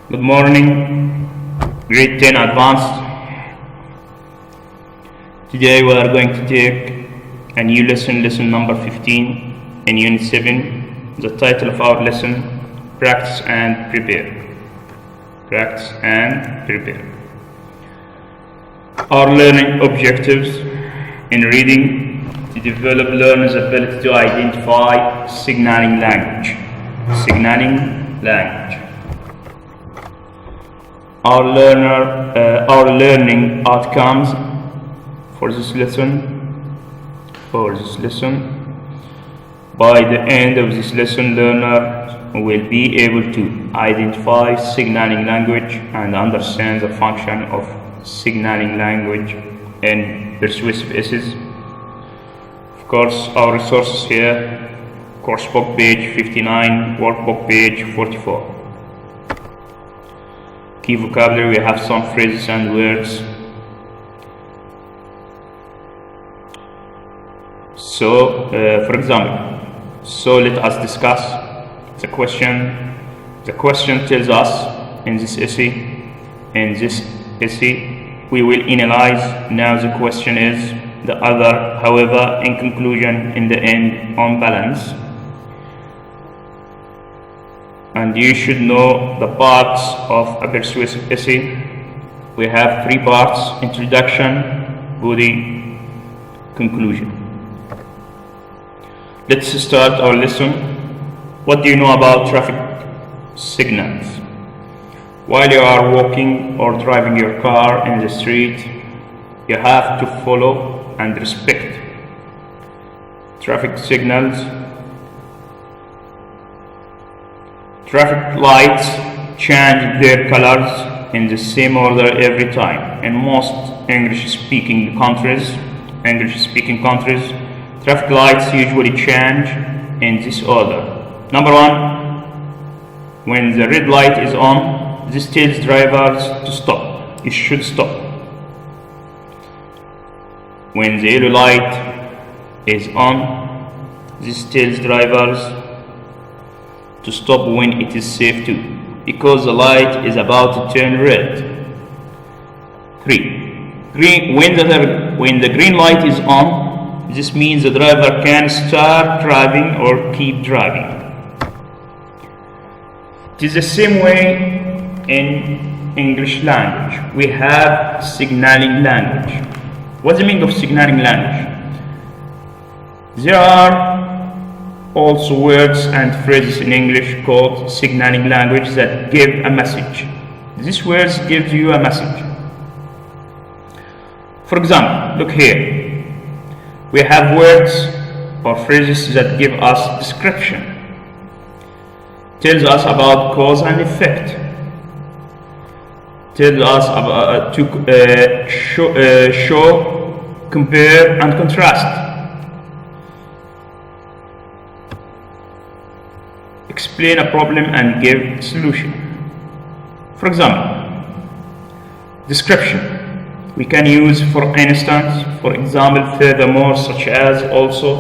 Good morning, grade 10 advanced. Today we are going to take a new lesson number 15 in unit 7. The title of our lesson, Practice and Prepare. Practice and Prepare. Our learning objectives in reading: to develop learners' ability to identify signaling language. Our learning outcomes for this lesson. By the end of this lesson, learner will be able to identify signaling language and understand the function of signaling language in persuasive essays. Of course, our resources here: course book page 59, workbook page 44. Key vocabulary: we have some phrases and words. For example, let us discuss the question. The question tells us in this essay, we will analyze. Now the question is the other, however, in conclusion, in the end, on balance. And you should know the parts of a persuasive essay. We have 3 parts: introduction, body, conclusion. Let's start our lesson. What do you know about traffic signals? While you are walking or driving your car in the street, you have to follow and respect traffic signals. Traffic lights change their colors in the same order every time. In most English-speaking countries, traffic lights usually change in this order. Number 1, when the red light is on, this tells drivers to stop. You should stop. When the yellow light is on, this tells drivers to stop when it is safe to, because the light is about to turn red. 3. When the green light is on, this means the driver can start driving or keep driving. It is the same way in English language. We have signaling language. What's the meaning of signaling language? There are also words and phrases in English called signaling language that give a message. These words give you a message. For example, look here. We have words or phrases that give us description. Tells us about cause and effect. Tells us about show, compare, and contrast. Explain a problem and give a solution. For example, description we can use for instance, for example, furthermore, such as, also.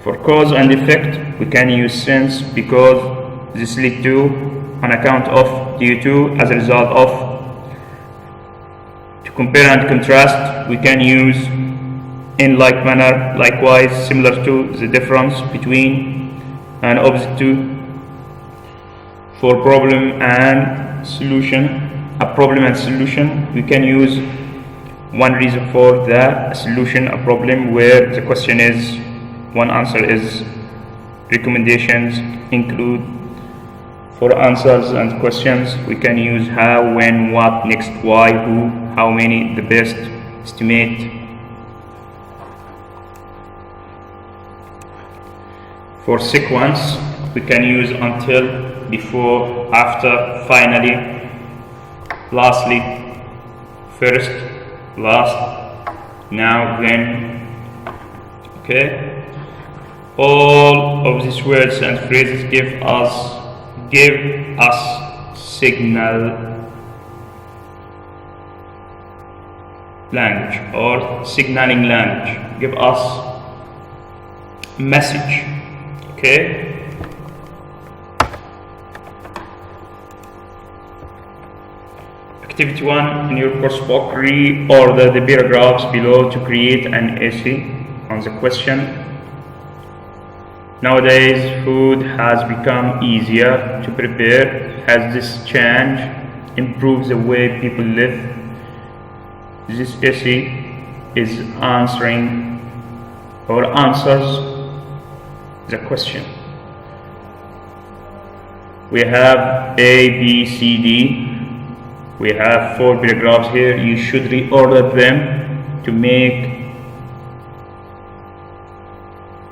For cause and effect we can use since, because, this lead to, on account of, due to, as a result of. To compare and contrast we can use in like manner, likewise, similar to, the difference between, and opposite to. For problem and solution, a problem and solution, we can use one reason for the solution, a problem where the question is, one answer is. Recommendations include. For answers and questions we can use how, when, what, next, why, who, how many, the best, estimate. For sequence we can use until, before, after, finally, lastly, first, last, now, then. Okay? All of these words and phrases give us signal language or signaling language. Give us message. Okay? Activity 1 in your course book, reorder the paragraphs below to create an essay on the question. Nowadays, food has become easier to prepare. Has this change improved the way people live? This essay is answering or answers the question. We have A, B, C, D. We have 4 paragraphs here. You should reorder them to make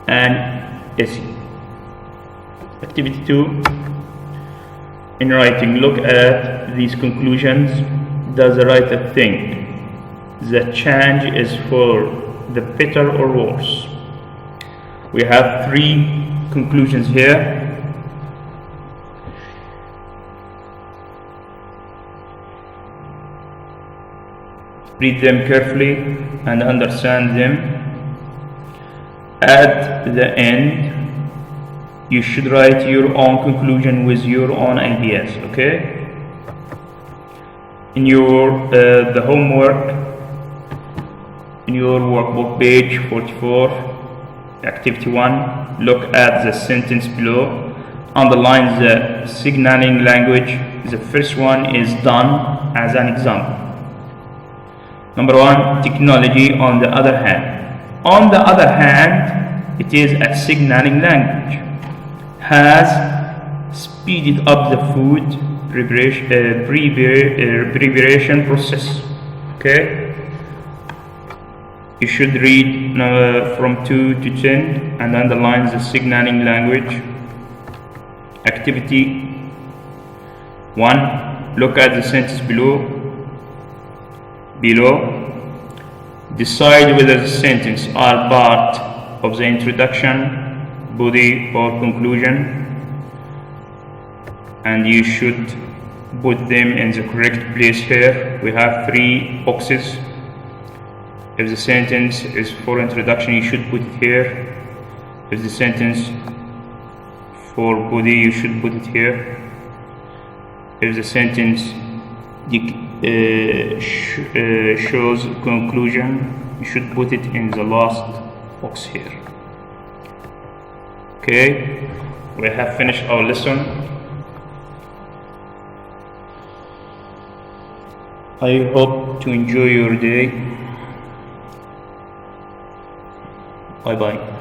an essay. Activity 2. In writing, look at these conclusions. Does the writer think the change is for the better or worse? We have 3 conclusions here. Read them carefully and understand them. At the end, you should write your own conclusion with your own ideas, okay? In your the homework, in your workbook, page 44, activity 1, look at the sentence below. Underline the signaling language. The first one is done as an example. Number 1, technology on the other hand. On the other hand, it is a signaling language. Has speeded up the food preparation process. Okay? You should read from 2 to 10 and underline the signaling language. Activity 1, look at the sentence below. Decide whether the sentences are part of the introduction, body, or conclusion, and you should put them in the correct place here. We have 3 boxes. If the sentence is for introduction, you should put it here. If the sentence for body, you should put it here. If the sentence shows conclusion, you should put it in the last box here. Okay, we have finished our lesson. I hope to enjoy your day. Bye bye.